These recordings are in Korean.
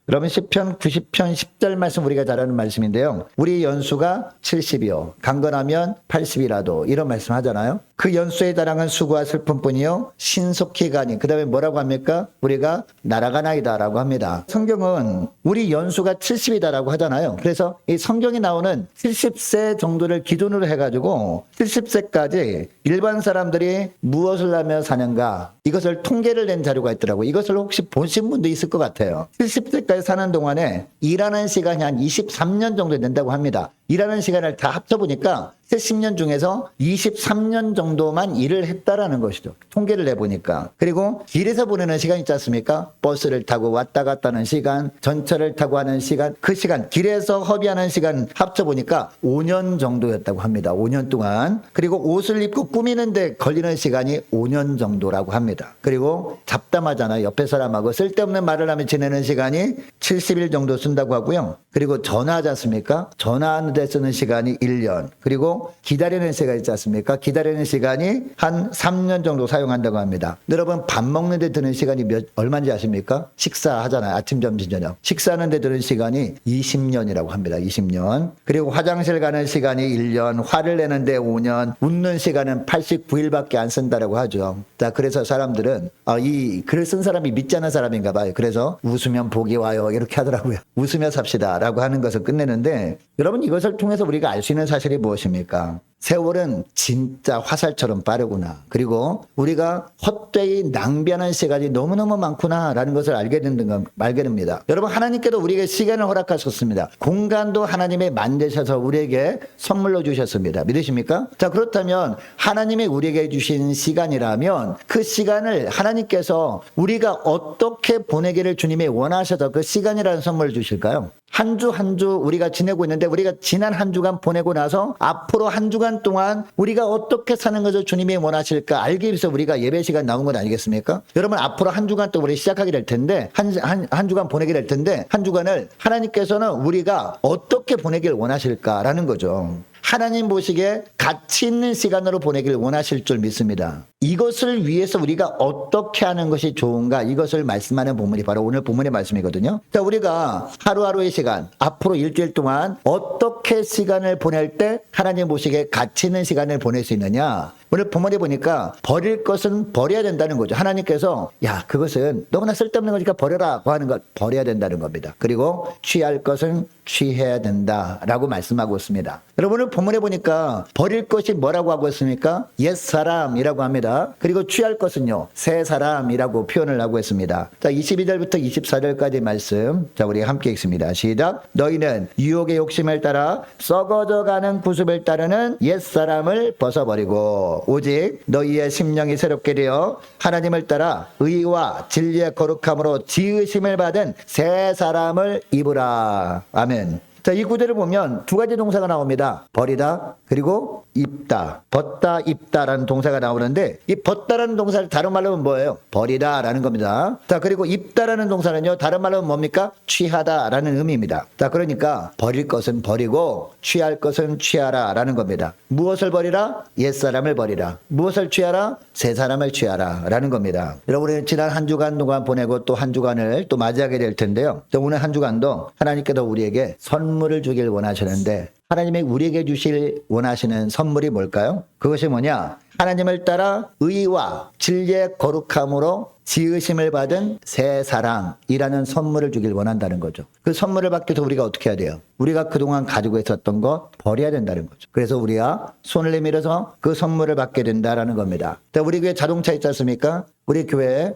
여러분 시편 90편 10절 말씀 우리가 잘 아는 말씀인데요. 우리 연수가 70이요. 강건하면 80이라도 이런 말씀 하잖아요. 그 연수의 자랑은 수고와 슬픔뿐이요. 신속히 가니. 그 다음에 뭐라고 합니까? 우리가 날아가나이다 라고 합니다. 성경은 우리 연수가 70이다라고 하잖아요. 그래서 이 성경이 나오는 70세 정도를 기준으로 해가지고 70세까지 일반 사람들이 무엇을 하며 사는가 이것을 통계를 낸 자료가 있더라고요. 이것을 혹시 보신 분도 있을 것 같아요. 70세까지 사는 동안에 일하는 시간이 한 23년 정도 된다고 합니다. 일하는 시간을 다 합쳐보니까 70년 중에서 23년 정도만 일을 했다라는 것이죠. 통계를 내보니까. 그리고 길에서 보내는 시간 있지 않습니까? 버스를 타고 왔다 갔다 하는 시간, 전철을 타고 하는 시간, 그 시간, 길에서 허비하는 시간 합쳐보니까 5년 정도였다고 합니다. 5년 동안. 그리고 옷을 입고 꾸미는데 걸리는 시간이 5년 정도라고 합니다. 그리고 잡담하잖아요. 옆에 사람하고 쓸데없는 말을 하며 지내는 시간이 70일 정도 쓴다고 하고요. 그리고 전화하지 않습니까? 전화하는 데 쓰는 시간이 1년. 그리고 기다리는 시간 있지 않습니까? 기다리는 시간이 한 3년 정도 사용한다고 합니다. 여러분 밥 먹는 데 드는 시간이 얼마인지 아십니까? 식사하잖아요. 아침, 점심, 저녁. 식사하는 데 드는 시간이 20년이라고 합니다. 20년. 그리고 화장실 가는 시간이 1년, 화를 내는데 5년, 웃는 시간은 89일밖에 안 쓴다라고 하죠. 자, 그래서 사람들은 이 글을 쓴 사람이 믿지 않는 사람인가 봐요. 그래서 웃으면 복이 와요. 이렇게 하더라고요. 웃으며 삽시다 라고 하는 것을 끝내는데 여러분 이것을 통해서 우리가 알 수 있는 사실이 무엇입니까? 세월은 진짜 화살처럼 빠르구나. 그리고 우리가 헛되이 낭비하는 시간이 너무너무 많구나라는 것을 알게 됩니다. 여러분 하나님께도 우리에게 시간을 허락하셨습니다. 공간도 하나님이 만드셔서 우리에게 선물로 주셨습니다. 믿으십니까? 자, 그렇다면 하나님이 우리에게 주신 시간이라면 그 시간을 하나님께서 우리가 어떻게 보내기를 주님이 원하셔서 그 시간이라는 선물을 주실까요? 한 주 한 주 우리가 지내고 있는데 우리가 지난 한 주간 보내고 나서 앞으로 한 주간 동안 우리가 어떻게 사는 것을 주님이 원하실까 알기 위해서 우리가 예배 시간 나온 건 아니겠습니까? 여러분 앞으로 한 주간 또 우리 시작하게 될 텐데 한 주간 보내게 될 텐데 한 주간을 하나님께서는 우리가 어떻게 보내길 원하실까라는 거죠. 하나님 보시기에 가치 있는 시간으로 보내길 원하실 줄 믿습니다. 이것을 위해서 우리가 어떻게 하는 것이 좋은가 이것을 말씀하는 본문이 바로 오늘 본문의 말씀이거든요. 자, 우리가 하루하루의 시간 앞으로 일주일 동안 어떻게 시간을 보낼 때 하나님 보시기에 가치 있는 시간을 보낼 수 있느냐. 오늘 본문에 보니까 버릴 것은 버려야 된다는 거죠. 하나님께서 야 그것은 너무나 쓸데없는 거니까 버려라고 하는 것 버려야 된다는 겁니다. 그리고 취할 것은 취해야 된다라고 말씀하고 있습니다. 여러분 오늘 본문에 보니까 버릴 것이 뭐라고 하고 있습니까? 옛사람이라고 합니다. 그리고 취할 것은요 새 사람이라고 표현을 하고 있습니다. 자 22절부터 24절까지 말씀 자 우리 함께 읽습니다. 시작. 너희는 유혹의 욕심을 따라 썩어져가는 구습을 따르는 옛사람을 벗어버리고 오직 너희의 심령이 새롭게 되어 하나님을 따라 의와 진리의 거룩함으로 지으심을 받은 새 사람을 입으라. 아멘. 자, 이 구절을 보면 두 가지 동사가 나옵니다. 버리다 그리고 입다. 벗다 입다라는 동사가 나오는데 이 벗다라는 동사를 다른 말로 하면 뭐예요? 버리다라는 겁니다. 자, 그리고 입다라는 동사는요 다른 말로 하면 뭡니까? 취하다라는 의미입니다. 자, 그러니까 버릴 것은 버리고 취할 것은 취하라라는 겁니다. 무엇을 버리라? 옛사람을 버리라. 무엇을 취하라? 새 사람을 취하라라는 겁니다. 여러분 지난 한 주간 동안 보내고 또 한 주간을 또 맞이하게 될 텐데요. 오늘 한 주간도 하나님께서 우리에게 선물을 주길 원하시는데 하나님이 우리에게 주실 원하시는 선물이 뭘까요? 그것이 뭐냐? 하나님을 따라 의와 진리의 거룩함으로 지으심을 받은 새 사람이라는 선물을 주길 원한다는 거죠. 그 선물을 받기 위해서 우리가 어떻게 해야 돼요? 우리가 그동안 가지고 있었던 거 버려야 된다는 거죠. 그래서 우리가 손을 내밀어서 그 선물을 받게 된다라는 겁니다. 우리 교회 자동차 있지 않습니까? 우리 교회에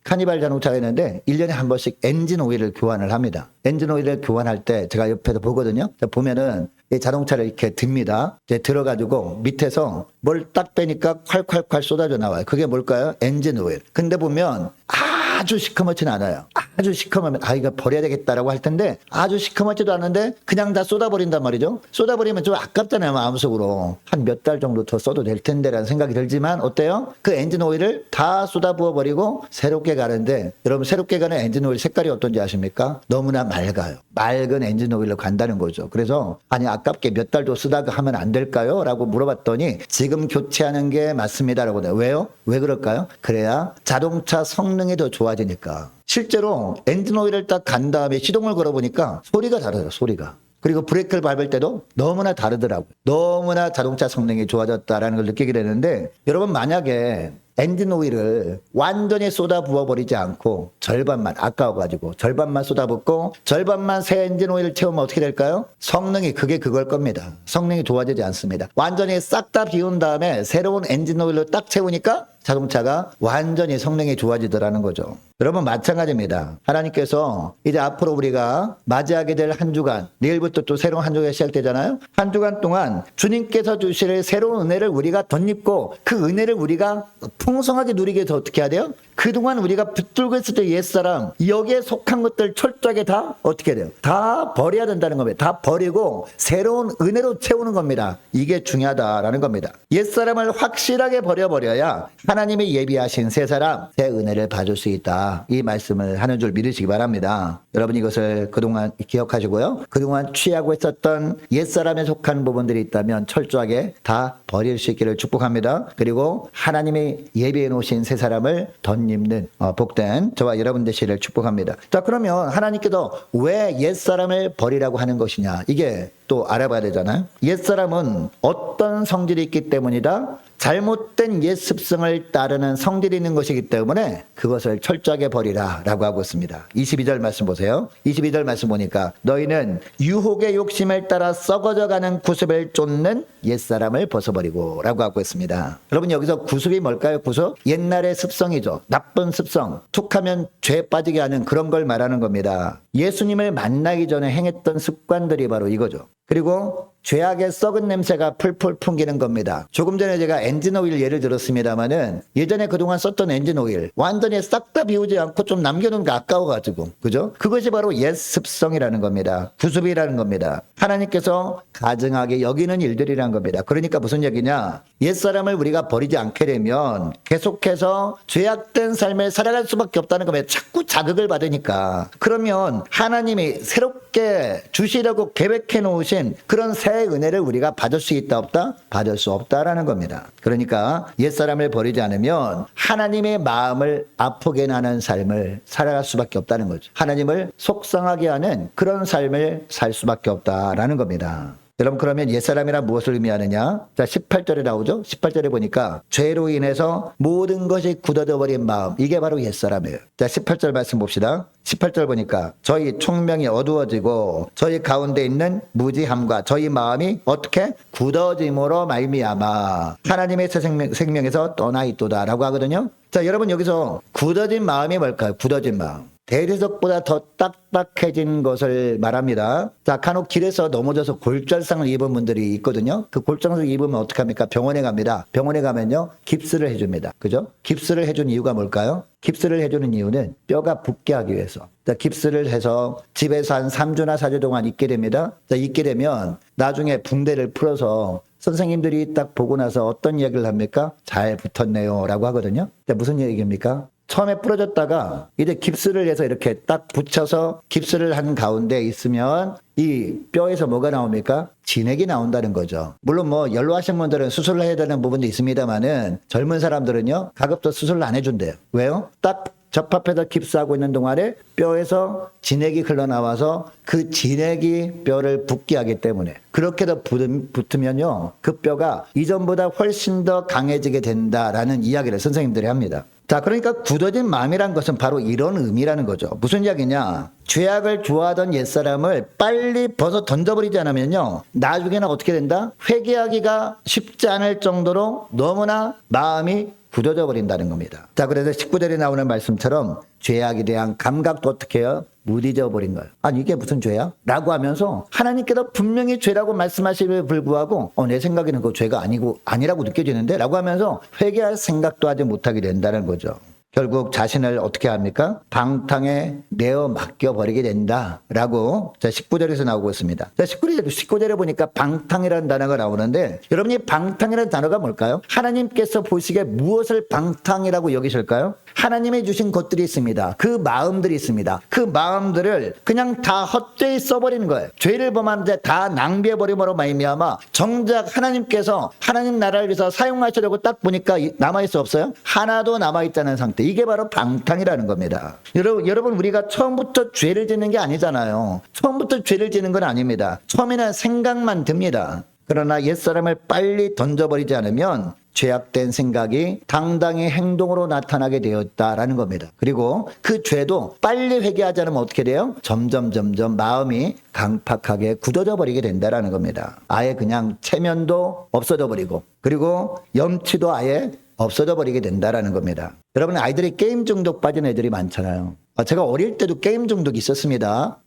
카니발 자동차가 있는데 1년에 한 번씩 엔진 오일을 교환을 합니다. 엔진 오일을 교환할 때 제가 옆에서 보거든요. 보면은 이 자동차를 이렇게 듭니다. 이제 들어가지고 밑에서 뭘 딱 빼니까 콸콸콸 쏟아져 나와요. 그게 뭘까요? 엔진 오일. 근데 보면 아주 시커멓진 않아요. 아주 시커매면 이거 버려야 되겠다라고 할 텐데 아주 시커멓지도 않은데 그냥 다 쏟아버린단 말이죠. 쏟아버리면 좀 아깝잖아요. 마음속으로. 한 몇 달 정도 더 써도 될 텐데라는 생각이 들지만 어때요? 그 엔진 오일을 다 쏟아부어버리고 새롭게 가는데 여러분 새롭게 가는 엔진 오일 색깔이 어떤지 아십니까? 너무나 맑아요. 맑은 엔진 오일로 간다는 거죠. 그래서 아니 아깝게 몇 달도 쓰다가 하면 안 될까요? 라고 물어봤더니 지금 교체하는 게 맞습니다라고 해요. 왜요? 왜 그럴까요? 그래야 자동차 성능이 더 좋아지니까. 실제로 엔진 오일을 딱 간 다음에 시동을 걸어보니까 소리가 다르죠. 소리가. 그리고 브레이크를 밟을 때도 너무나 다르더라고요. 너무나 자동차 성능이 좋아졌다라는 걸 느끼게 되는데 여러분 만약에 엔진 오일을 완전히 쏟아 부어버리지 않고 절반만 아까워가지고 절반만 쏟아붓고 절반만 새 엔진 오일을 채우면 어떻게 될까요? 성능이 그게 그걸 겁니다. 성능이 좋아지지 않습니다. 완전히 싹 다 비운 다음에 새로운 엔진 오일로 딱 채우니까 자동차가 완전히 성능이 좋아지더라는 거죠. 여러분 마찬가지입니다. 하나님께서 이제 앞으로 우리가 맞이하게 될 한 주간, 내일부터 또 새로운 한 주가 시작되잖아요. 한 주간 동안 주님께서 주실 새로운 은혜를 우리가 덧입고 그 은혜를 우리가 풍성하게 누리게 해서 어떻게 해야 돼요? 그동안 우리가 붙들고 있을 때 옛사람, 여기에 속한 것들 철저하게 다 어떻게 돼요? 다 버려야 된다는 겁니다. 다 버리고 새로운 은혜로 채우는 겁니다. 이게 중요하다라는 겁니다. 옛사람을 확실하게 버려버려야 하나님이 예비하신 새 사람, 새 은혜를 받을 수 있다. 이 말씀을 하는 줄 믿으시기 바랍니다. 여러분 이것을 그동안 기억하시고요. 그동안 취하고 있었던 옛사람에 속한 부분들이 있다면 철저하게 다 버릴 수 있기를 축복합니다. 그리고 하나님이 예비해 놓으신 새 사람을 덧입는 복된 저와 여러분 되시기를 축복합니다. 자, 그러면 하나님께서 왜 옛사람을 버리라고 하는 것이냐, 이게 또 알아봐야 되잖아요. 옛사람은 어떤 성질이 있기 때문이다? 잘못된 옛 습성을 따르는 성질이 있는 것이기 때문에 그것을 철저하게 버리라 라고 하고 있습니다. 22절 말씀 보세요. 22절 말씀 보니까 너희는 유혹의 욕심을 따라 썩어져가는 구습을 쫓는 옛사람을 벗어버리고 라고 하고 있습니다. 여러분 여기서 구습이 뭘까요? 구습? 옛날의 습성이죠. 나쁜 습성, 툭하면 죄에 빠지게 하는 그런 걸 말하는 겁니다. 예수님을 만나기 전에 행했던 습관들이 바로 이거죠. 그리고 죄악의 썩은 냄새가 풀풀 풍기는 겁니다. 조금 전에 제가 엔진 오일 예를 들었습니다만은 예전에 그동안 썼던 엔진 오일 완전히 싹 다 비우지 않고 좀 남겨놓은 게 아까워가지고, 그죠? 그것이 바로 옛 습성이라는 겁니다. 구습이라는 겁니다. 하나님께서 가증하게 여기는 일들이라는 겁니다. 그러니까 무슨 얘기냐? 옛사람을 우리가 버리지 않게 되면 계속해서 죄악된 삶을 살아갈 수밖에 없다는 겁니다. 자꾸 자극을 받으니까. 그러면 하나님이 새롭게 주시려고 계획해 놓으신 그런 새 은혜를 우리가 받을 수 있다 없다? 받을 수 없다라는 겁니다. 그러니까 옛사람을 버리지 않으면 하나님의 마음을 아프게 나는 삶을 살아갈 수밖에 없다는 거죠. 하나님을 속상하게 하는 그런 삶을 살 수밖에 없다라는 겁니다. 여러분 그러면 옛사람이란 무엇을 의미하느냐? 자, 18절에 나오죠. 18절에 보니까 죄로 인해서 모든 것이 굳어져 버린 마음, 이게 바로 옛사람이에요. 자, 18절 말씀 봅시다. 18절 보니까 저희 총명이 어두워지고 저희 가운데 있는 무지함과 저희 마음이 어떻게 굳어짐으로 말미암아 하나님의 새 생명에서 떠나 있도다라고 하거든요. 자, 여러분 여기서 굳어진 마음이 뭘까요? 굳어진 마음. 대리석보다 더 딱딱해진 것을 말합니다. 자, 간혹 길에서 넘어져서 골절상을 입은 분들이 있거든요. 그 골절상을 입으면 어떡합니까? 병원에 갑니다. 병원에 가면요, 깁스를 해줍니다. 그죠? 깁스를 해준 이유가 뭘까요? 깁스를 해주는 이유는 뼈가 붙게 하기 위해서. 자, 깁스를 해서 집에서 한 3주나 4주 동안 있게 됩니다. 자, 있게 되면 나중에 붕대를 풀어서 선생님들이 딱 보고 나서 어떤 이야기를 합니까? 잘 붙었네요 라고 하거든요. 자, 무슨 얘기입니까? 처음에 부러졌다가 이제 깁스를 해서 이렇게 딱 붙여서 깁스를 한 가운데 있으면 이 뼈에서 뭐가 나옵니까? 진액이 나온다는 거죠. 물론 뭐 연로하신 분들은 수술을 해야 되는 부분도 있습니다만은 젊은 사람들은요, 가급적 수술을 안 해준대요. 왜요? 딱 접합해서 깁스하고 있는 동안에 뼈에서 진액이 흘러나와서 그 진액이 뼈를 붓게 하기 때문에, 그렇게 더 붙으면요, 그 뼈가 이전보다 훨씬 더 강해지게 된다라는 이야기를 선생님들이 합니다. 자, 그러니까 굳어진 마음이란 것은 바로 이런 의미라는 거죠. 무슨 이야기냐? 죄악을 좋아하던 옛사람을 빨리 벗어 던져버리지 않으면요, 나중에는 어떻게 된다? 회개하기가 쉽지 않을 정도로 너무나 마음이 굳어져 버린다는 겁니다. 자, 그래서 19절에 나오는 말씀처럼 죄악에 대한 감각도 어떻게 해요? 무뎌져 버린 거예요. 아니 이게 무슨 죄야? 라고 하면서 하나님께서 분명히 죄라고 말씀하심에 불구하고 내 생각에는 그 죄가 아니라고 느껴지는데? 라고 하면서 회개할 생각도 하지 못하게 된다는 거죠. 결국 자신을 어떻게 합니까? 방탕에 내어 맡겨버리게 된다라고 자 19절에서 나오고 있습니다. 자 19절에 보니까 방탕이라는 단어가 나오는데, 여러분이 방탕이라는 단어가 뭘까요? 하나님께서 보시기에 무엇을 방탕이라고 여기실까요? 하나님이 주신 것들이 있습니다. 그 마음들이 있습니다. 그 마음들을 그냥 다 헛되이 써버리는 거예요. 죄를 범하는데 다 낭비해버림으로 말미암아 정작 하나님께서 하나님 나라를 위해서 사용하시려고 딱 보니까 남아있어 없어요? 하나도 남아있다는 상태. 이게 바로 방탕이라는 겁니다. 여러분 우리가 처음부터 죄를 짓는 게 아니잖아요. 처음부터 죄를 짓는 건 아닙니다. 처음에는 생각만 듭니다. 그러나 옛사람을 빨리 던져버리지 않으면 죄악된 생각이 당당히 행동으로 나타나게 되었다라는 겁니다. 그리고 그 죄도 빨리 회개하지 않으면 어떻게 돼요? 점점 마음이 강팍하게 굳어져 버리게 된다라는 겁니다. 아예 그냥 체면도 없어져 버리고 그리고 염치도 아예 없어져 버리게 된다라는 겁니다. 여러분 아이들이 게임 중독 빠진 애들이 많잖아요. 제가 어릴 때도 게임 중독이 있었습니다.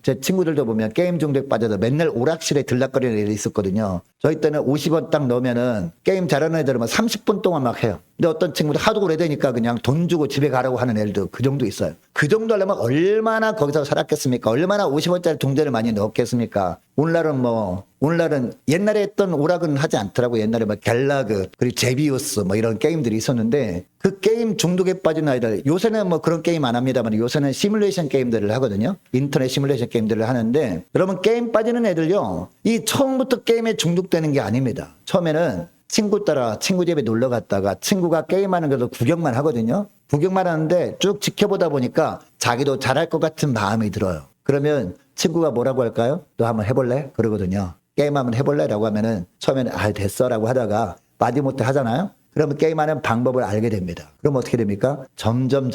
제 친구들도 보면 게임 중독 빠져서 맨날 오락실에 들락거리는 애들이 있었거든요. 저희 때는 50원 딱 넣으면은 게임 잘하는 애들은 30분 동안 막 해요. 근데 어떤 친구들 하도 오래되니까 그냥 돈 주고 집에 가라고 하는 애들도 그 정도 있어요. 그 정도 하려면 얼마나 거기서 살았겠습니까? 얼마나 50원짜리 동전을 많이 넣었겠습니까? 오늘날은 옛날에 했던 오락은 하지 않더라고. 옛날에 막 갤라그 그리고 제비우스 뭐 이런 게임들이 있었는데 그 게임 중독에 빠진 아이들 요새는 뭐 그런 게임 안 합니다만 요새는 시뮬레이션 게임들을 하거든요. 인터넷 시뮬레이션 게임들을 하는데 여러분 게임 빠지는 애들요. 이 처음부터 게임에 중독되는 게 아닙니다. 처음에는 친구 따라 친구 집에 놀러 갔다가 친구가 게임하는 것도 구경만 하거든요. 구경만 하는데 쭉 지켜보다 보니까 자기도 잘할 것 같은 마음이 들어요. 그러면 친구가 뭐라고 할까요? 너 한번 해볼래? 그러거든요. 게임 한번 해볼래? 라고 하면은 처음에는 됐어 라고 하다가 마지못해 하잖아요. 그러면 게임하는 방법을 알게 됩니다. 그럼 어떻게 됩니까? 점점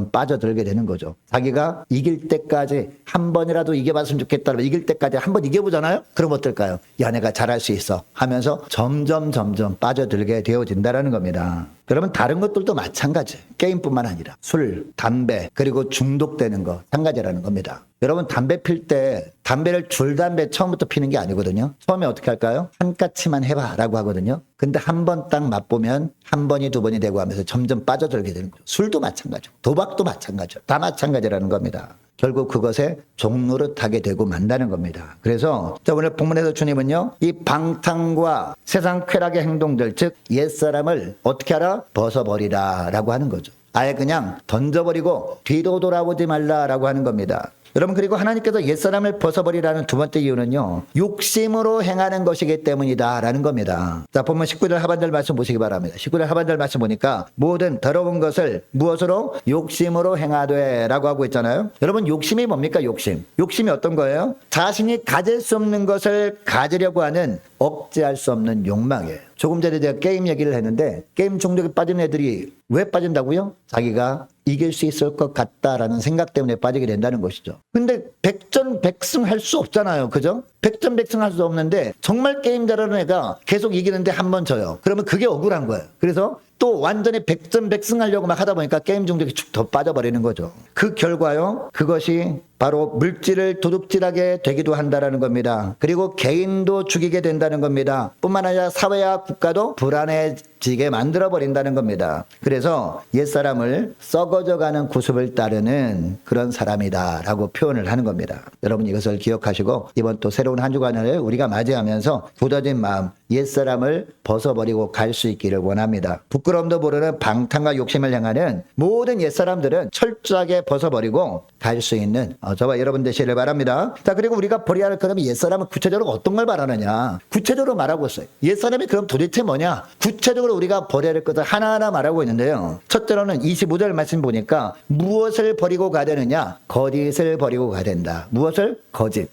빠져들게 되는 거죠. 자기가 이길 때까지 한 번이라도 이겨봤으면 좋겠다. 이길 때까지 한 번 이겨보잖아요? 그럼 어떨까요? 야, 내가 잘할 수 있어 하면서 점점 빠져들게 되어진다는 겁니다. 그러면 다른 것들도 마찬가지예요. 게임뿐만 아니라 술, 담배, 그리고 중독되는 거 한 가지라는 겁니다. 여러분 담배 필 때 담배를 줄담배 처음부터 피는 게 아니거든요. 처음에 어떻게 할까요? 한 까치만 해봐 라고 하거든요. 근데 한 번 딱 맛보면 한 번이 두 번이 되고 하면서 점점 빠져들게 되는 거죠. 술도 마찬가지고 도박도 마찬가지죠. 다 마찬가지라는 겁니다. 결국 그것에 종노릇하게 되고 만다는 겁니다. 그래서 오늘 본문에서 주님은요, 이 방탕과 세상 쾌락의 행동들, 즉 옛사람을 어떻게 하라? 벗어버리라 라고 하는 거죠. 아예 그냥 던져버리고 뒤도 돌아보지 말라라고 하는 겁니다. 여러분 그리고 하나님께서 옛사람을 벗어버리라는 두 번째 이유는요, 욕심으로 행하는 것이기 때문이다라는 겁니다. 자, 본문 19절 하반절 말씀 보시기 바랍니다. 19절 하반절 말씀 보니까 모든 더러운 것을 무엇으로? 욕심으로 행하되 라고 하고 있잖아요. 여러분 욕심이 뭡니까? 욕심이 어떤 거예요? 자신이 가질 수 없는 것을 가지려고 하는 억제할 수 없는 욕망이에요. 조금 전에 제가 게임 얘기를 했는데 게임 중독에 빠진 애들이 왜 빠진다고요? 자기가 이길 수 있을 것 같다라는 생각 때문에 빠지게 된다는 것이죠. 근데 백전백승 할 수 없잖아요. 그죠? 백전백승 할 수 없는데 정말 게임 잘하는 애가 계속 이기는데 한 번 져요. 그러면 그게 억울한 거예요. 그래서 또 완전히 백전백승 하려고 막 하다 보니까 게임 중독이 쭉 더 빠져버리는 거죠. 그 결과요, 그것이 바로 물질을 도둑질하게 되기도 한다는 겁니다. 그리고 개인도 죽이게 된다는 겁니다. 뿐만 아니라 사회와 국가도 불안해지게 만들어버린다는 겁니다. 그래서 옛사람을 썩어져가는 구습을 따르는 그런 사람이다라고 표현을 하는 겁니다. 여러분 이것을 기억하시고 이번 또 새로운 한 주간을 우리가 맞이하면서 굳어진 마음, 옛사람을 벗어버리고 갈 수 있기를 원합니다. 부끄러움도 모르는 방탕과 욕심을 향하는 모든 옛사람들은 철저하게 벗어버리고 갈 수 있는 저와 여러분 되시기를 바랍니다. 자, 그리고 우리가 버려야 할 거라면 옛사람은 구체적으로 어떤 걸 말하느냐? 구체적으로 말하고 있어요. 옛사람이 그럼 도대체 뭐냐? 구체적으로 우리가 버려야 할 것을 하나하나 말하고 있는데요. 첫째로는 25절 말씀 보니까 무엇을 버리고 가야 되느냐? 거짓을 버리고 가야 된다. 무엇을?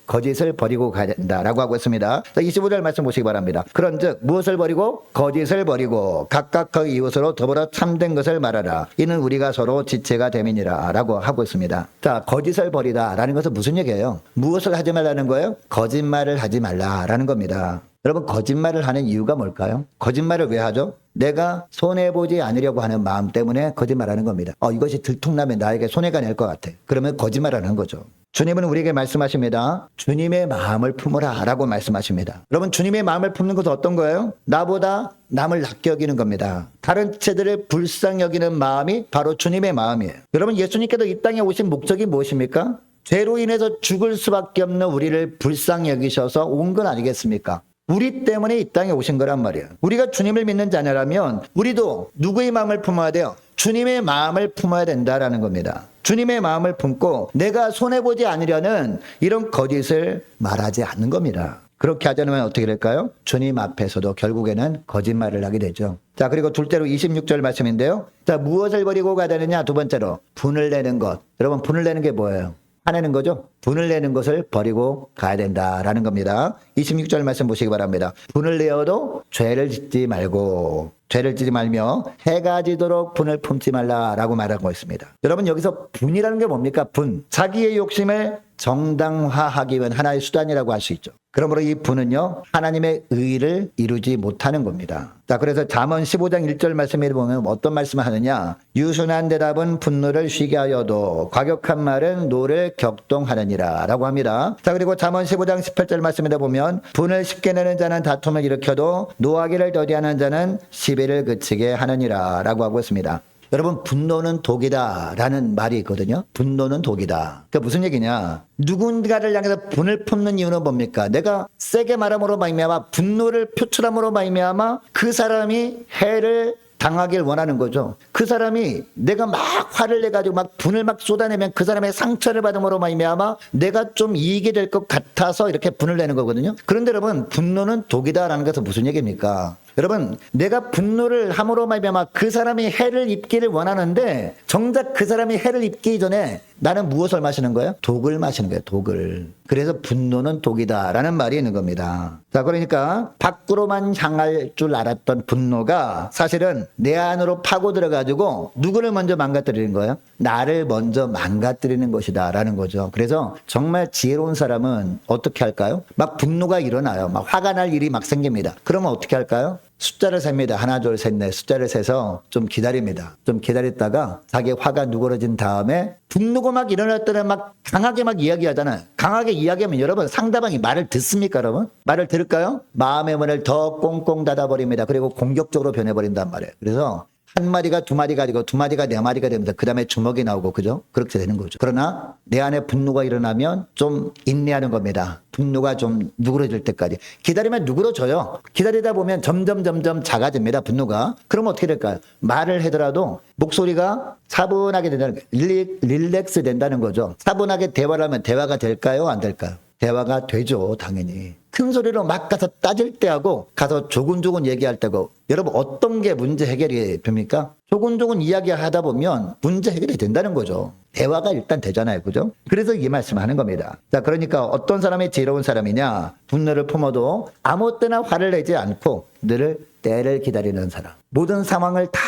거짓을 버리고 가야 된다라고 하고 있습니다. 자, 25절 말씀 보시기 바랍니다. 그런즉 무엇을 버리고? 거짓을 버리고 각각 그 이웃으로 더불어 참된 것을 말하라. 이는 우리가 서로 지체가 됨이니라 라고 하고 있습니다. 자, 거짓을 버리다 라는 것은 무슨 얘기예요? 무엇을 하지 말라는 거예요? 거짓말을 하지 말라라는 겁니다. 여러분 거짓말을 하는 이유가 뭘까요? 거짓말을 왜 하죠? 내가 손해보지 않으려고 하는 마음 때문에 거짓말하는 겁니다. 이것이 들통나면 나에게 손해가 낼 것 같아. 그러면 거짓말하는 거죠. 주님은 우리에게 말씀하십니다. 주님의 마음을 품으라 라고 말씀하십니다. 여러분 주님의 마음을 품는 것은 어떤 거예요? 나보다 남을 낮게 여기는 겁니다. 다른 지체들을 불쌍히 여기는 마음이 바로 주님의 마음이에요. 여러분 예수님께서 이 땅에 오신 목적이 무엇입니까? 죄로 인해서 죽을 수밖에 없는 우리를 불쌍히 여기셔서 온 건 아니겠습니까? 우리 때문에 이 땅에 오신 거란 말이에요. 우리가 주님을 믿는 자녀라면 우리도 누구의 마음을 품어야 돼요? 주님의 마음을 품어야 된다라는 겁니다. 주님의 마음을 품고 내가 손해보지 않으려는 이런 거짓을 말하지 않는 겁니다. 그렇게 하지 않으면 어떻게 될까요? 주님 앞에서도 결국에는 거짓말을 하게 되죠. 자, 그리고 둘째로 26절 말씀인데요. 자, 무엇을 버리고 가야 되느냐? 두 번째로 분을 내는 것. 여러분, 분을 내는 게 뭐예요? 화내는 거죠. 분을 내는 것을 버리고 가야 된다라는 겁니다. 26절 말씀 보시기 바랍니다. 분을 내어도 죄를 짓지 말고, 죄를 짓지 말며 해가 지도록 분을 품지 말라라고 말하고 있습니다. 여러분, 여기서 분이라는 게 뭡니까? 분. 자기의 욕심을 정당화하기 위한 하나의 수단이라고 할 수 있죠. 그러므로 이 분은요, 하나님의 의를 이루지 못하는 겁니다. 자, 그래서 잠언 15장 1절 말씀에 보면 어떤 말씀을 하느냐? 유순한 대답은 분노를 쉬게 하여도 과격한 말은 노를 격동하느니라 라고 합니다. 자, 그리고 잠언 15장 18절 말씀에 보면 분을 쉽게 내는 자는 다툼을 일으켜도 노하기를 더디하는 자는 시비를 그치게 하느니라 라고 하고 있습니다. 여러분, 분노는 독이다 라는 말이 있거든요. 분노는 독이다. 그러니까 무슨 얘기냐? 누군가를 향해서 분을 품는 이유는 뭡니까? 내가 세게 말함으로 말미암아 분노를 표출함으로 말미암아 그 사람이 해를 당하길 원하는 거죠. 그 사람이 내가 막 화를 내가지고 막 분을 막 쏟아내면 그 사람의 상처를 받음으로 말미암아 내가 좀 이익이 될 것 같아서 이렇게 분을 내는 거거든요. 그런데 여러분, 분노는 독이다라는 것은 무슨 얘기입니까? 여러분, 내가 분노를 함으로 말미암아 그 사람이 해를 입기를 원하는데 정작 그 사람이 해를 입기 전에 나는 무엇을 마시는 거예요? 독을 마시는 거예요. 독을. 그래서 분노는 독이다라는 말이 있는 겁니다. 자, 그러니까 밖으로만 향할 줄 알았던 분노가 사실은 내 안으로 파고 들어가지고 누구를 먼저 망가뜨리는 거예요? 나를 먼저 망가뜨리는 것이다 라는 거죠. 그래서 정말 지혜로운 사람은 어떻게 할까요? 막 분노가 일어나요. 막 화가 날 일이 막 생깁니다. 그러면 어떻게 할까요? 숫자를 셉니다. 하나, 둘, 셋, 넷. 숫자를 세서 좀 기다립니다. 좀 기다렸다가 자기 화가 누그러진 다음에 분노가 막 일어날 때는 막 강하게 막 이야기하잖아요. 강하게 이야기하면 여러분, 상대방이 말을 듣습니까, 여러분? 말을 들을까요? 마음의 문을 더 꽁꽁 닫아버립니다. 그리고 공격적으로 변해버린단 말이에요. 그래서 한 마디가 두 마디가 아니고 두 마디가 네 마디가 되면서 그 다음에 주먹이 나오고, 그죠? 그렇게 되는 거죠. 그러나 내 안에 분노가 일어나면 좀 인내하는 겁니다. 분노가 좀 누그러질 때까지. 기다리면 누그러져요. 기다리다 보면 점점 작아집니다. 분노가. 그러면 어떻게 될까요? 말을 하더라도 목소리가 차분하게 된다는 거예요. 릴렉스 된다는 거죠. 차분하게 대화를 하면 대화가 될까요? 안 될까요? 대화가 되죠, 당연히. 큰 소리로 막 가서 따질 때하고 가서 조곤조곤 얘기할 때고, 여러분, 어떤 게 문제 해결이 됩니까? 조곤조곤 이야기하다 보면 문제 해결이 된다는 거죠. 대화가 일단 되잖아요, 그죠? 그래서 이 말씀을 하는 겁니다. 자, 그러니까 어떤 사람이 지혜로운 사람이냐? 분노를 품어도 아무 때나 화를 내지 않고 늘 때를 기다리는 사람. 모든 상황을 다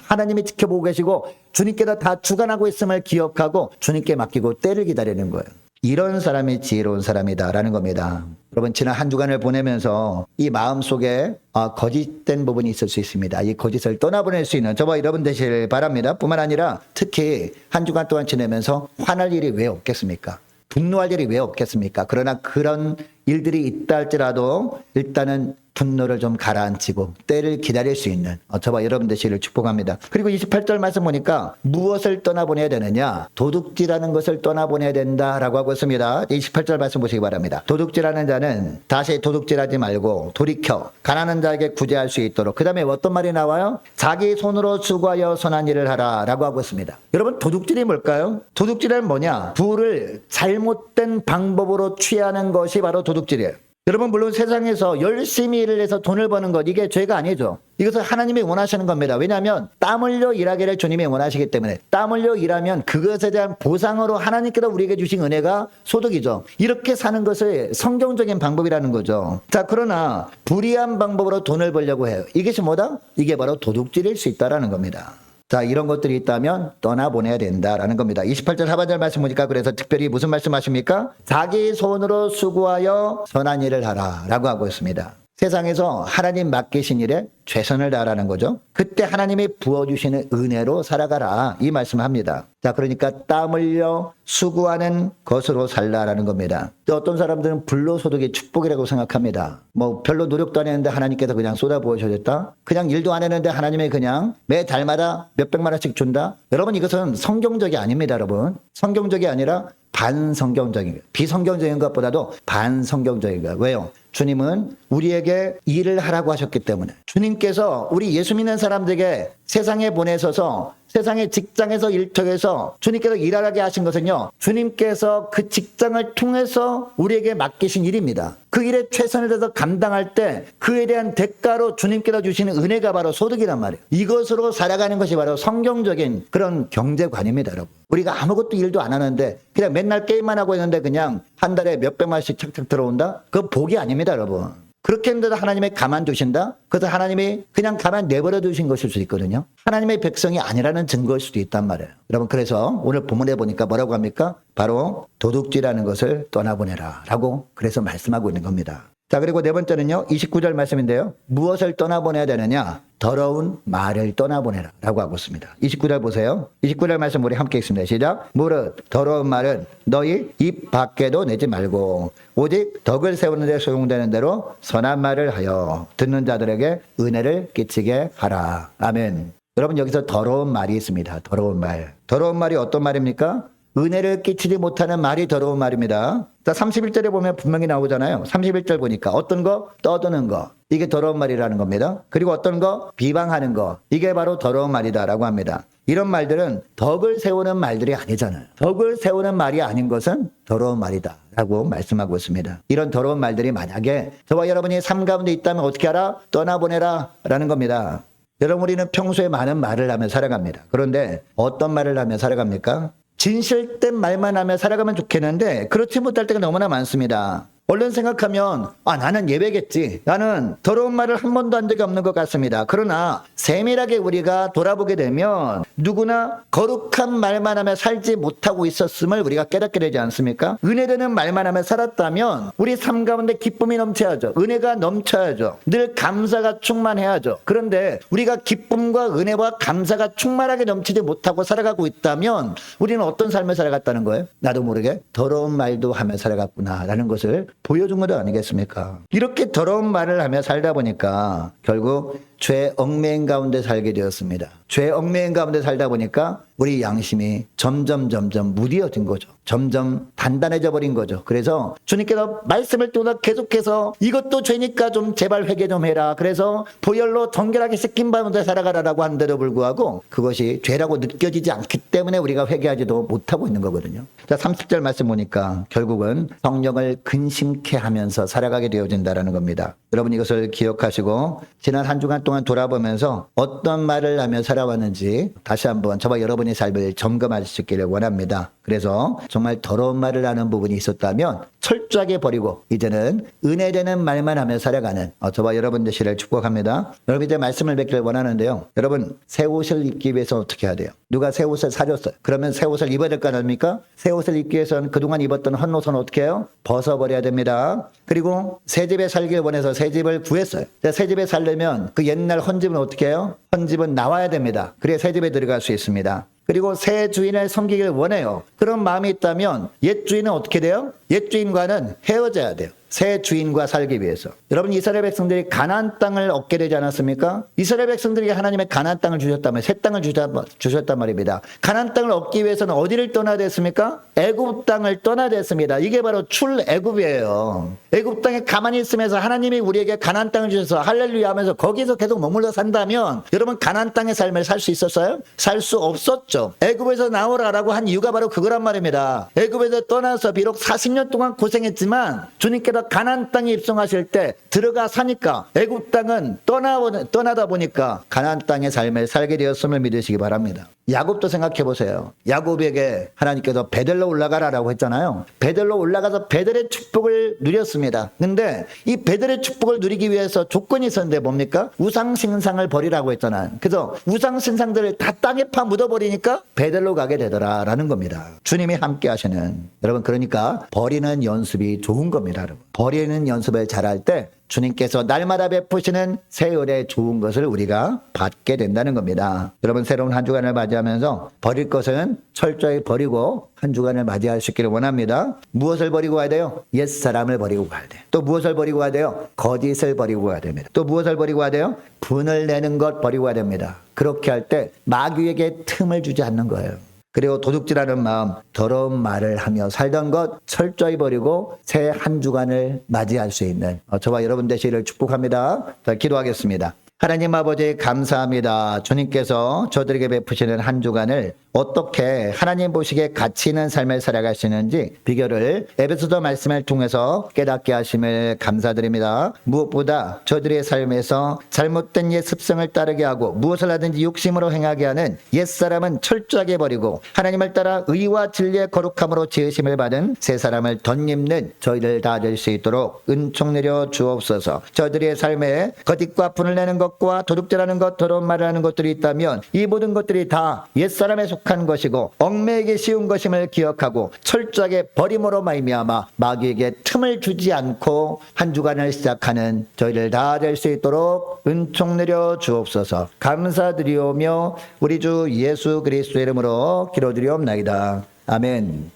하나님이 지켜보고 계시고 주님께서 다 주관하고 있음을 기억하고 주님께 맡기고 때를 기다리는 거예요. 이런 사람이 지혜로운 사람이다라는 겁니다. 여러분, 지난 한 주간을 보내면서 이 마음속에 거짓된 부분이 있을 수 있습니다. 이 거짓을 떠나보낼 수 있는 저와 여러분 되시길 바랍니다. 뿐만 아니라 특히 한 주간 동안 지내면서 화날 일이 왜 없겠습니까? 분노할 일이 왜 없겠습니까? 그러나 그런 일들이 있다 할지라도 일단은 분노를 좀 가라앉히고 때를 기다릴 수 있는 저와 여러분 되시기를 축복합니다. 그리고 28절 말씀 보니까 무엇을 떠나보내야 되느냐? 도둑질하는 것을 떠나보내야 된다라고 하고 있습니다. 28절 말씀 보시기 바랍니다. 도둑질하는 자는 다시 도둑질하지 말고 돌이켜 가난한 자에게 구제할 수 있도록, 그 다음에 어떤 말이 나와요? 자기 손으로 수고하여 선한 일을 하라 라고 하고 있습니다. 여러분, 도둑질이 뭘까요? 도둑질은 뭐냐? 부를 잘못된 방법으로 취하는 것이 바로 도둑질이에요. 여러분, 물론 세상에서 열심히 일을 해서 돈을 버는 것, 이게 죄가 아니죠. 이것은 하나님이 원하시는 겁니다. 왜냐하면 땀 흘려 일하기를 주님이 원하시기 때문에, 땀 흘려 일하면 그것에 대한 보상으로 하나님께서 우리에게 주신 은혜가 소득이죠. 이렇게 사는 것을 성경적인 방법이라는 거죠. 자, 그러나 불의한 방법으로 돈을 벌려고 해요. 이것이 뭐다? 이게 바로 도둑질일 수 있다라는 겁니다. 자, 이런 것들이 있다면 떠나보내야 된다라는 겁니다. 28절 하반절 말씀 보니까 그래서 특별히 무슨 말씀하십니까? 자기 손으로 수고하여 선한 일을 하라 라고 하고 있습니다. 세상에서 하나님 맡기신 일에 최선을 다하라는 거죠. 그때 하나님이 부어주시는 은혜로 살아가라, 이 말씀을 합니다. 자, 그러니까 땀 흘려 수고하는 것으로 살라라는 겁니다. 또 어떤 사람들은 불로소득이 축복이라고 생각합니다. 뭐 별로 노력도 안 했는데 하나님께서 그냥 쏟아부어주셨다. 그냥 일도 안 했는데 하나님이 그냥 매 달마다 몇백만 원씩 준다. 여러분, 이것은 성경적이 아닙니다. 여러분, 성경적이 아니라 반성경적인 거예요. 비성경적인 것보다도 반성경적인 거예요. 왜요? 주님은 우리에게 일을 하라고 하셨기 때문에 주님께서 우리 예수 믿는 사람들에게 세상에 보내셔서 세상의 직장에서 일터에서 주님께서 일하게 하신 것은요, 주님께서 그 직장을 통해서 우리에게 맡기신 일입니다. 그 일에 최선을 다해서 감당할 때 그에 대한 대가로 주님께서 주시는 은혜가 바로 소득이란 말이에요. 이것으로 살아가는 것이 바로 성경적인 그런 경제관입니다, 여러분. 우리가 아무것도 일도 안 하는데 그냥 맨날 게임만 하고 있는데 그냥 한 달에 몇백만씩 착착 들어온다? 그건 복이 아닙니다, 여러분. 그렇게 했는데도 하나님이 가만두신다? 그래서 하나님이 그냥 가만 내버려 두신 것일 수 있거든요. 하나님의 백성이 아니라는 증거일 수도 있단 말이에요. 여러분, 그래서 오늘 본문에 보니까 뭐라고 합니까? 바로 도둑질하는 것을 떠나보내라 라고 그래서 말씀하고 있는 겁니다. 자, 그리고 네 번째는요, 29절 말씀인데요. 무엇을 떠나보내야 되느냐? 더러운 말을 떠나보내라 라고 하고 있습니다. 29절 보세요. 29절 말씀 우리 함께 읽습니다. 시작. 무릇 더러운 말은 너희 입 밖에도 내지 말고 오직 덕을 세우는 데 소용되는 대로 선한 말을 하여 듣는 자들에게 은혜를 끼치게 하라. 아멘. 여러분, 여기서 더러운 말이 있습니다. 더러운 말. 더러운 말이 어떤 말입니까? 은혜를 끼치지 못하는 말이 더러운 말입니다. 자, 31절에 보면 분명히 나오잖아요. 31절 보니까 어떤 거? 떠드는 거. 이게 더러운 말이라는 겁니다. 그리고 어떤 거? 비방하는 거. 이게 바로 더러운 말이다라고 합니다. 이런 말들은 덕을 세우는 말들이 아니잖아요. 덕을 세우는 말이 아닌 것은 더러운 말이다라고 말씀하고 있습니다. 이런 더러운 말들이 만약에 저와 여러분이 삶 가운데 있다면 어떻게 하라? 떠나보내라 라는 겁니다. 여러분, 우리는 평소에 많은 말을 하며 살아갑니다. 그런데 어떤 말을 하며 살아갑니까? 진실된 말만 하며 살아가면 좋겠는데 그렇지 못할 때가 너무나 많습니다. 얼른 생각하면 나는 예배겠지. 나는 더러운 말을 한 번도 한 적이 없는 것 같습니다. 그러나 세밀하게 우리가 돌아보게 되면 누구나 거룩한 말만 하며 살지 못하고 있었음을 우리가 깨닫게 되지 않습니까? 은혜되는 말만 하며 살았다면 우리 삶 가운데 기쁨이 넘쳐야죠. 은혜가 넘쳐야죠. 늘 감사가 충만해야죠. 그런데 우리가 기쁨과 은혜와 감사가 충만하게 넘치지 못하고 살아가고 있다면 우리는 어떤 삶을 살아갔다는 거예요? 나도 모르게 더러운 말도 하며 살아갔구나라는 것을 보여준 것 아니겠습니까? 이렇게 더러운 말을 하며 살다 보니까 결국 죄 얽매인 가운데 살게 되었습니다. 죄 얽매인 가운데 살다 보니까 우리 양심이 점점 무뎌진 거죠. 점점 단단해져 버린 거죠. 그래서 주님께서 말씀을 통해 계속해서 이것도 죄니까 좀 제발 회개 좀 해라. 그래서 보혈로 정결하게 씻긴 가운데 살아가라라고 하는데도 불구하고 그것이 죄라고 느껴지지 않기 때문에 우리가 회개하지도 못하고 있는 거거든요. 자, 30절 말씀 보니까 결국은 성령을 근심케 하면서 살아가게 되어진다는 겁니다. 여러분, 이것을 기억하시고 지난 한 주간 동안 돌아보면서 어떤 말을 하며 살아왔는지 다시 한번 저와 여러분의 삶을 점검할 수 있기를 원합니다. 그래서 정말 더러운 말을 하는 부분이 있었다면 철저하게 버리고 이제는 은혜되는 말만 하며 살아가는 저와 여러분 되시를 축복합니다. 여러분, 이제 말씀을 뵙기를 원하는데요. 여러분, 새 옷을 입기 위해서 어떻게 해야 돼요? 누가 새 옷을 사줬어요. 그러면 새 옷을 입어야 될 거 아닙니까? 새 옷을 입기 위해서는 그동안 입었던 헛옷은 어떻게 해요? 벗어버려야 됩니다. 그리고 새 집에 살길 원해서 새 집을 구했어요. 새 집에 살려면 그 옛날 헌집은 어떻게 해요? 헌집은 나와야 됩니다. 그래야 새 집에 들어갈 수 있습니다. 그리고 새 주인을 섬기길 원해요. 그런 마음이 있다면 옛 주인은 어떻게 돼요? 옛 주인과는 헤어져야 돼요. 새 주인과 살기 위해서. 여러분, 이스라엘 백성들이 가나안 땅을 얻게 되지 않았습니까? 이스라엘 백성들에게 하나님의 가나안 땅을 주셨다면 새 땅을 주셨단 말입니다. 가나안 땅을 얻기 위해서는 어디를 떠나야 됐습니까? 애굽 땅을 떠나야 됐습니다. 이게 바로 출애굽이에요. 애굽 땅에 가만히 있으면서 하나님이 우리에게 가나안 땅을 주셔서 할렐루야 하면서 거기서 계속 머물러 산다면 여러분, 가나안 땅의 삶을 살 수 있었어요? 살 수 없었죠. 애굽에서 나오라라고 한 이유가 바로 그거란 말입니다. 애굽에서 떠나서 비록 40년 동안 고생했지만 주님께서 가나안 땅에 입성하실 때 들어가 사니까 애굽 땅은 떠나다 보니까 가나안 땅의 삶을 살게 되었음을 믿으시기 바랍니다. 야곱도 생각해 보세요. 야곱에게 하나님께서 베델로 올라가라라고 했잖아요. 베델로 올라가서 베델의 축복을 누렸습니다. 근데 이 베델의 축복을 누리기 위해서 조건이 있었는데 뭡니까? 우상 신상을 버리라고 했잖아요. 그래서 우상 신상들을 다 땅에 파 묻어버리니까 베델로 가게 되더라라는 겁니다. 주님이 함께 하시는, 여러분, 그러니까 버리는 연습이 좋은 겁니다. 여러분, 버리는 연습을 잘할 때 주님께서 날마다 베푸시는 새 은혜 좋은 것을 우리가 받게 된다는 겁니다. 여러분, 새로운 한 주간을 맞이하면서 버릴 것은 철저히 버리고 한 주간을 맞이할 수 있기를 원합니다. 무엇을 버리고 가야 돼요? 옛사람을 버리고 가야 돼요. 또 무엇을 버리고 가야 돼요? 거짓을 버리고 가야 됩니다. 또 무엇을 버리고 가야 돼요? 분을 내는 것 버리고 가야 됩니다. 그렇게 할 때 마귀에게 틈을 주지 않는 거예요. 그리고 도둑질하는 마음, 더러운 말을 하며 살던 것 철저히 버리고 새 한 주간을 맞이할 수 있는 저와 여러분 되시기를 축복합니다. 자, 기도하겠습니다. 하나님 아버지 감사합니다. 주님께서 저들에게 베푸시는 한 주간을 어떻게 하나님 보시기에 가치 있는 삶을 살아갈 수 있는지 비결을 에베소서 말씀을 통해서 깨닫게 하심을 감사드립니다. 무엇보다 저들의 삶에서 잘못된 옛 습성을 따르게 하고 무엇을 하든지 욕심으로 행하게 하는 옛사람은 철저하게 버리고 하나님을 따라 의와 진리의 거룩함으로 지으심을 받은 새 사람을 덧입는 저희를 다 될 수 있도록 은총 내려 주옵소서. 저들의 삶에 거짓과 분을 내는 것과 도둑질하는 것, 더러운 말을 하는 것들이 있다면 이 모든 것들이 다 옛사람에 속한 것이고 얽매이기 쉬운 것임을 기억하고 철저하게 버림으로 말미암아 마귀에게 틈을 주지 않고 한 주간을 시작하는 저희를 다 될 수 있도록 은총 내려 주옵소서. 감사드리오며 우리 주 예수 그리스도의 이름으로 기도드리옵나이다. 아멘.